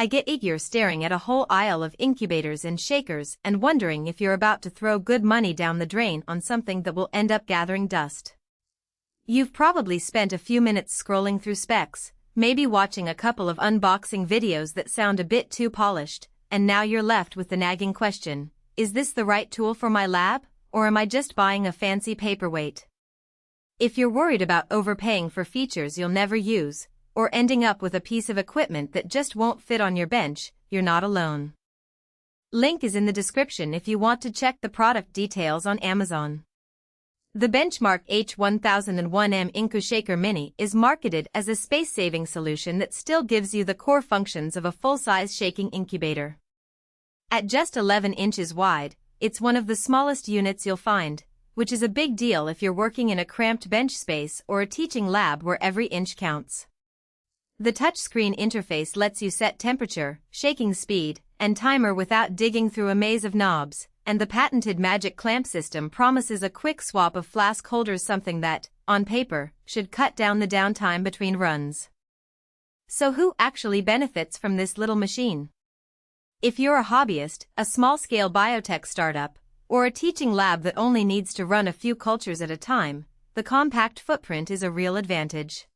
I get it, you're staring at a whole aisle of incubators and shakers and wondering if you're about to throw good money down the drain on something that will end up gathering dust. You've probably spent a few minutes scrolling through specs, maybe watching a couple of unboxing videos that sound a bit too polished, and now you're left with the nagging question, is this the right tool for my lab, or am I just buying a fancy paperweight? If you're worried about overpaying for features you'll never use, or ending up with a piece of equipment that just won't fit on your bench, you're not alone. Link is in the description if you want to check the product details on Amazon. The benchmark H1001 Incu-Shaker Mini is marketed as a space-saving solution that still gives you the core functions of a full-size shaking incubator. At just 11 inches wide, it's one of the smallest units you'll find, which is a big deal if you're working in a cramped bench space or a teaching lab where every inch counts. The touchscreen interface lets you set temperature, shaking speed, and timer without digging through a maze of knobs, and the patented magic clamp system promises a quick swap of flask holders, something that, on paper, should cut down the downtime between runs. So who actually benefits from this little machine? If you're a hobbyist, a small-scale biotech startup, or a teaching lab that only needs to run a few cultures at a time, the compact footprint is a real advantage.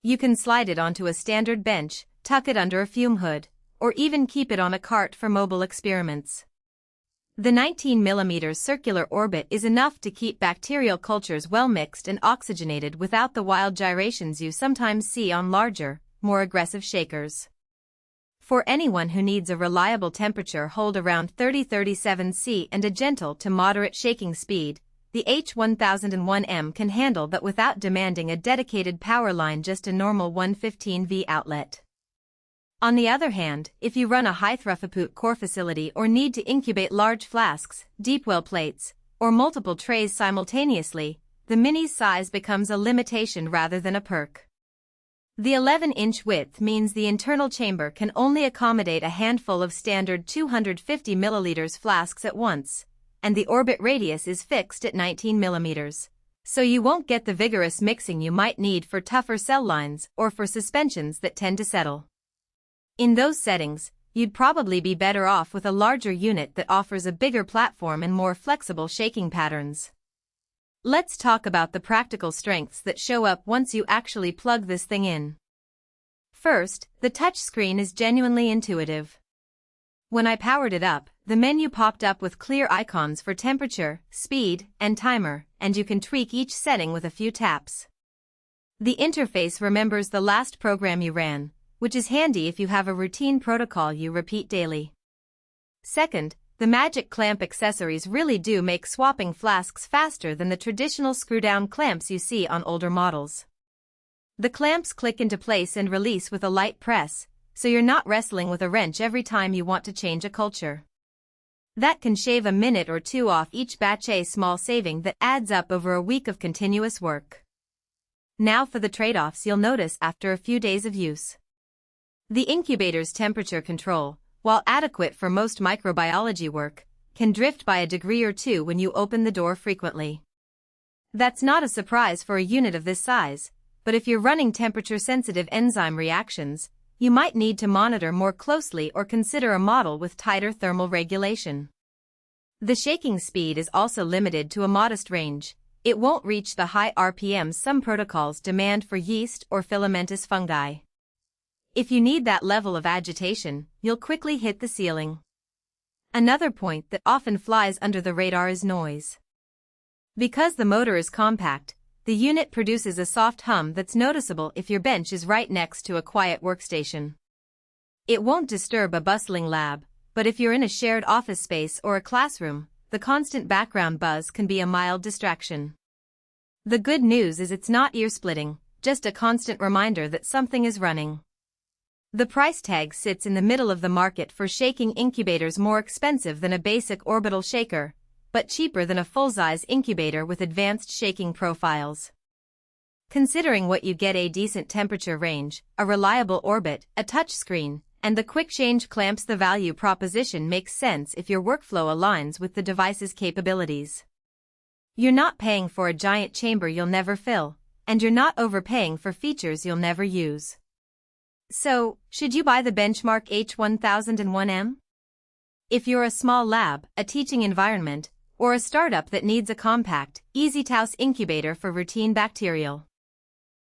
You can slide it onto a standard bench, tuck it under a fume hood, or even keep it on a cart for mobile experiments. The 19mm circular orbit is enough to keep bacterial cultures well mixed and oxygenated without the wild gyrations you sometimes see on larger, more aggressive shakers. For anyone who needs a reliable temperature hold around 30-37 C and a gentle to moderate shaking speed, the H1001 can handle that without demanding a dedicated power line, just a normal 115V outlet. On the other hand, if you run a high-throughput core facility or need to incubate large flasks, deep well plates, or multiple trays simultaneously, the Mini's size becomes a limitation rather than a perk. The 11-inch width means the internal chamber can only accommodate a handful of standard 250 ml flasks at once, and the orbit radius is fixed at 19 mm, so you won't get the vigorous mixing you might need for tougher cell lines or for suspensions that tend to settle. In those settings, you'd probably be better off with a larger unit that offers a bigger platform and more flexible shaking patterns. Let's talk about the practical strengths that show up once you actually plug this thing in. First, the touchscreen is genuinely intuitive. When I powered it up, the menu popped up with clear icons for temperature, speed, and timer, and you can tweak each setting with a few taps. The interface remembers the last program you ran, which is handy if you have a routine protocol you repeat daily. Second, the magic clamp accessories really do make swapping flasks faster than the traditional screw-down clamps you see on older models. The clamps click into place and release with a light press, so you're not wrestling with a wrench every time you want to change a culture. That can shave a minute or two off each batch, a small saving that adds up over a week of continuous work. Now for the trade-offs you'll notice after a few days of use. The incubator's temperature control, while adequate for most microbiology work, can drift by a degree or two when you open the door frequently. That's not a surprise for a unit of this size, but if you're running temperature-sensitive enzyme reactions, you might need to monitor more closely or consider a model with tighter thermal regulation. The shaking speed is also limited to a modest range. It won't reach the high RPMs some protocols demand for yeast or filamentous fungi. If you need that level of agitation, you'll quickly hit the ceiling. Another point that often flies under the radar is noise. Because the motor is compact, the unit produces a soft hum that's noticeable if your bench is right next to a quiet workstation. It won't disturb a bustling lab, but if you're in a shared office space or a classroom, the constant background buzz can be a mild distraction. The good news is it's not ear-splitting, just a constant reminder that something is running. The price tag sits in the middle of the market for shaking incubators, more expensive than a basic orbital shaker, but cheaper than a full-size incubator with advanced shaking profiles. Considering what you get, a decent temperature range, a reliable orbit, a touchscreen, and the quick-change clamps, the value proposition makes sense if your workflow aligns with the device's capabilities. You're not paying for a giant chamber you'll never fill, and you're not overpaying for features you'll never use. So, should you buy the benchmark H1001M? If you're a small lab, a teaching environment, or a startup that needs a compact, easy-to-house incubator for routine bacterial